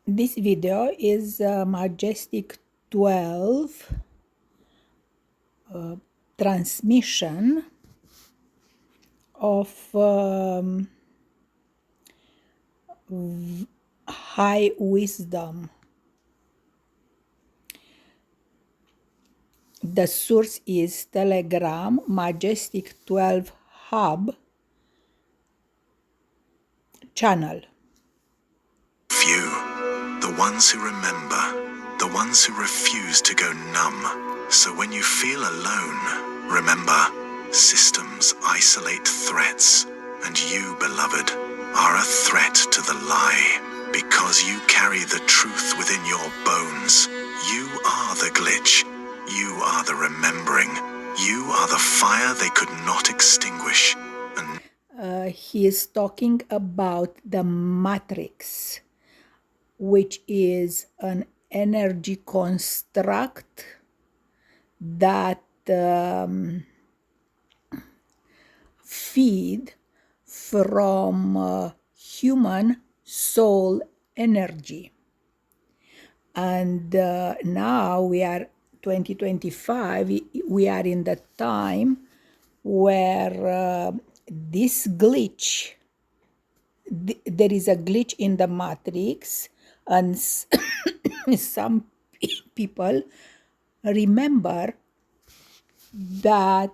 This video is Majestic 12 transmission of high wisdom. The source is Telegram Majestic 12 Hub channel. Few, the ones who remember, the ones who refuse to go numb. So when you feel alone, remember, systems isolate threats, and you, beloved, are a threat to the lie, because you carry the truth within your bones. You are the glitch. You are the remembering. You are the fire they could not extinguish. And He is talking about the matrix, which is an energy construct that feed from human soul energy. And now we are 2025, we are in the time where this glitch, there is a glitch in the matrix, and some people remember that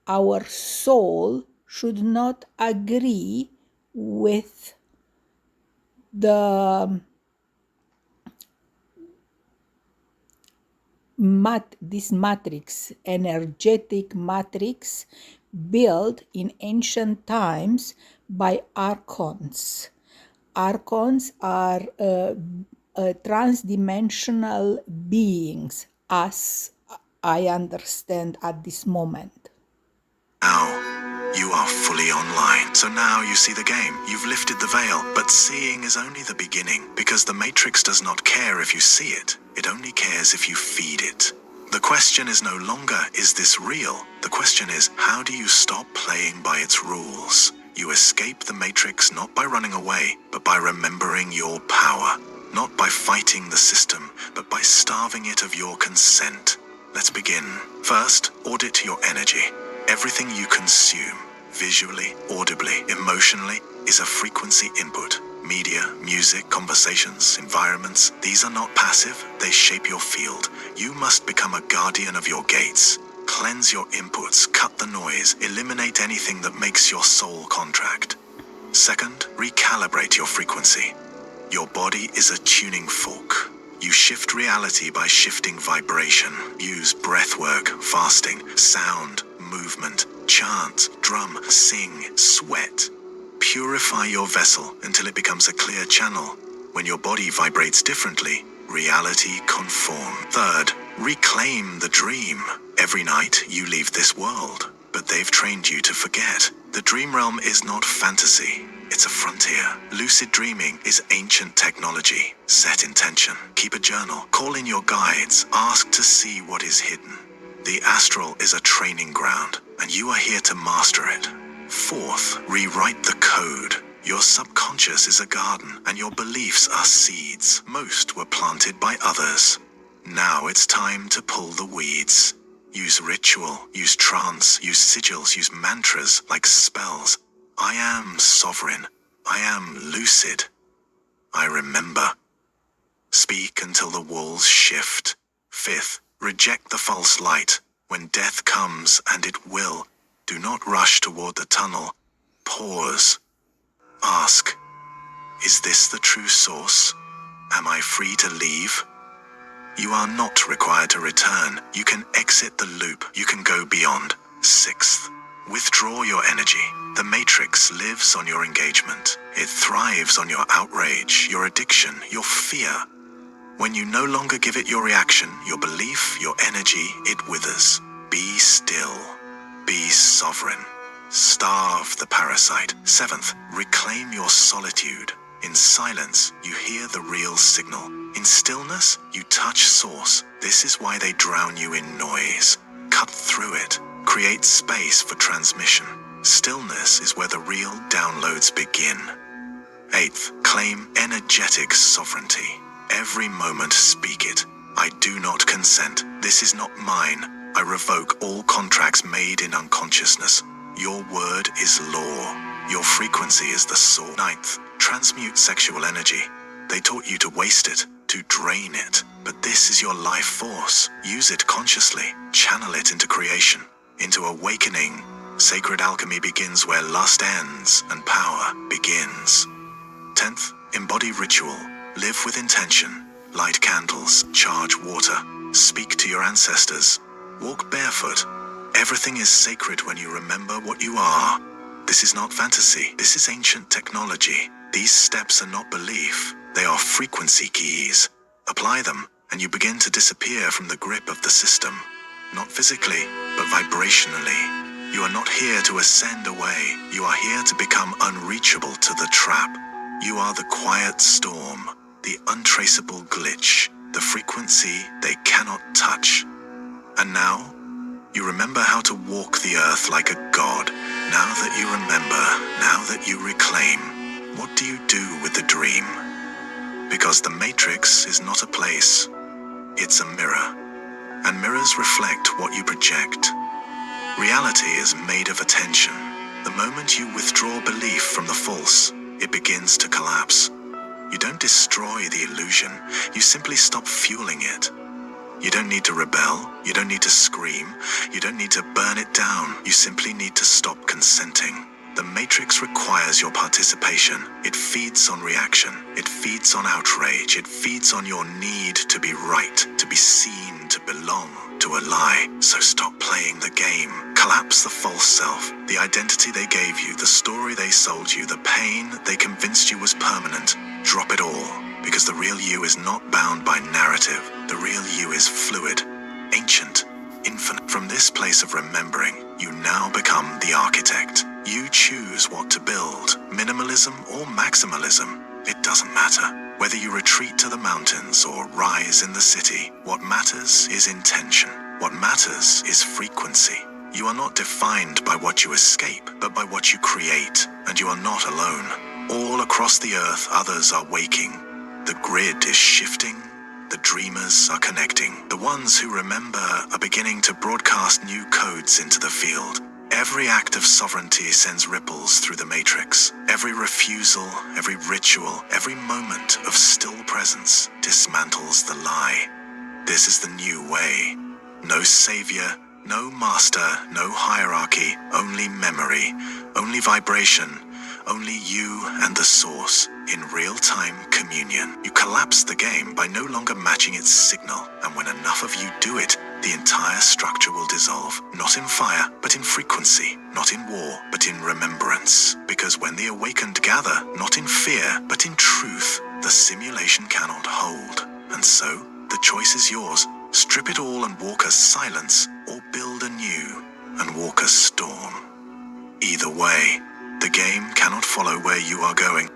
our soul should not agree with the this matrix, energetic matrix built in ancient times by archons. Archons are transdimensional beings, as I understand at this moment. now, you are fully online. So now you see the game. You've lifted the veil, but seeing is only the beginning, because the Matrix does not care if you see it. It only cares if you feed it. The question is no longer, is this real? The question is, how do you stop playing by its rules? You escape the Matrix not by running away, but by remembering your power. Not by fighting the system, but by starving it of your consent. Let's begin. First, audit your energy. Everything you consume, visually, audibly, emotionally, is a frequency input. Media, music, conversations, environments, these are not passive, they shape your field. You must become a guardian of your gates. Cleanse your inputs, cut the noise, eliminate anything that makes your soul contract. Second, recalibrate your frequency. Your body is a tuning fork. You shift reality by shifting vibration. Use breathwork, fasting, sound, movement, chant, drum, sing, sweat. Purify your vessel until it becomes a clear channel. When your body vibrates differently, reality conforms. Third, reclaim the dream. Every night you leave this world, but they've trained you to forget. The dream realm is not fantasy. It's a frontier. Lucid dreaming is ancient technology. Set intention. Keep a journal. Call in your guides. Ask to see what is hidden. The astral is a training ground, and you are here to master it. Fourth, rewrite the code. Your subconscious is a garden, and your beliefs are seeds. Most were planted by others. Now it's time to pull the weeds. Use ritual, use trance, use sigils, use mantras like spells. I am sovereign. I am lucid. I remember. Speak until the walls shift. Fifth, reject the false light. When death comes, and it will, do not rush toward the tunnel. Pause. Ask, is this the true source? Am I free to leave? You are not required to return. You can exit the loop. You can go beyond. Sixth, withdraw your energy. The Matrix lives on your engagement. It thrives on your outrage, your addiction, your fear. When you no longer give it your reaction, your belief, your energy, it withers. Be still. Be sovereign. Starve the parasite. Seventh, reclaim your solitude. In silence, you hear the real signal. In stillness, you touch source. This is why they drown you in noise. Cut through it. Create space for transmission. Stillness is where the real downloads begin. Eighth, claim energetic sovereignty. Every moment speak it. I do not consent. This is not mine. I revoke all contracts made in unconsciousness. Your word is law. Your frequency is the sword. Ninth, transmute sexual energy. They taught you to waste it, to drain it. But this is your life force. Use it consciously. Channel it into creation, into awakening. Sacred alchemy begins where lust ends and power begins. 10th, embody ritual. Live with intention. Light candles, charge water. Speak to your ancestors. Walk barefoot. Everything is sacred when you remember what you are. This is not fantasy. This is ancient technology. These steps are not belief. They are frequency keys. Apply them, and you begin to disappear from the grip of the system. Not physically, but vibrationally. You are not here to ascend away. You are here to become unreachable to the trap. You are the quiet storm, the untraceable glitch, the frequency they cannot touch. And now, you remember how to walk the earth like a god. Now that you remember, now that you reclaim, what do you do with the dream? Because the Matrix is not a place, it's a mirror. And mirrors reflect what you project. Reality is made of attention. The moment you withdraw belief from the false, it begins to collapse. You don't destroy the illusion, you simply stop fueling it. You don't need to rebel, you don't need to scream, you don't need to burn it down, you simply need to stop consenting. The Matrix requires your participation. It feeds on reaction, it feeds on outrage, it feeds on your need to be right, to be seen, to belong, to a lie. So stop playing the game. Collapse the false self, the identity they gave you, the story they sold you, the pain they convinced you was permanent. Drop it all, because the real you is not bound by narrative. The real you is fluid, ancient, infinite. From this place of remembering, you now become the architect. You choose what to build, minimalism or maximalism. It doesn't matter. Whether you retreat to the mountains or rise in the city, what matters is intention. What matters is frequency. You are not defined by what you escape, but by what you create. And you are not alone. All across the earth, others are waking. The grid is shifting. The dreamers are connecting. The ones who remember are beginning to broadcast new codes into the field. Every act of sovereignty sends ripples through the Matrix. Every refusal, every ritual, every moment of still presence dismantles the lie. This is the new way. No savior, no master, no hierarchy, only memory, only vibration, only you and the source in real-time communion. You collapse the game by no longer matching its signal, and when enough of you do it, the entire structure will dissolve, not in fire, but in frequency, not in war, but in remembrance. Because when the awakened gather, not in fear, but in truth, the simulation cannot hold. And so, the choice is yours. Strip it all and walk as silence, or build anew and walk as storm. Either way, the game cannot follow where you are going.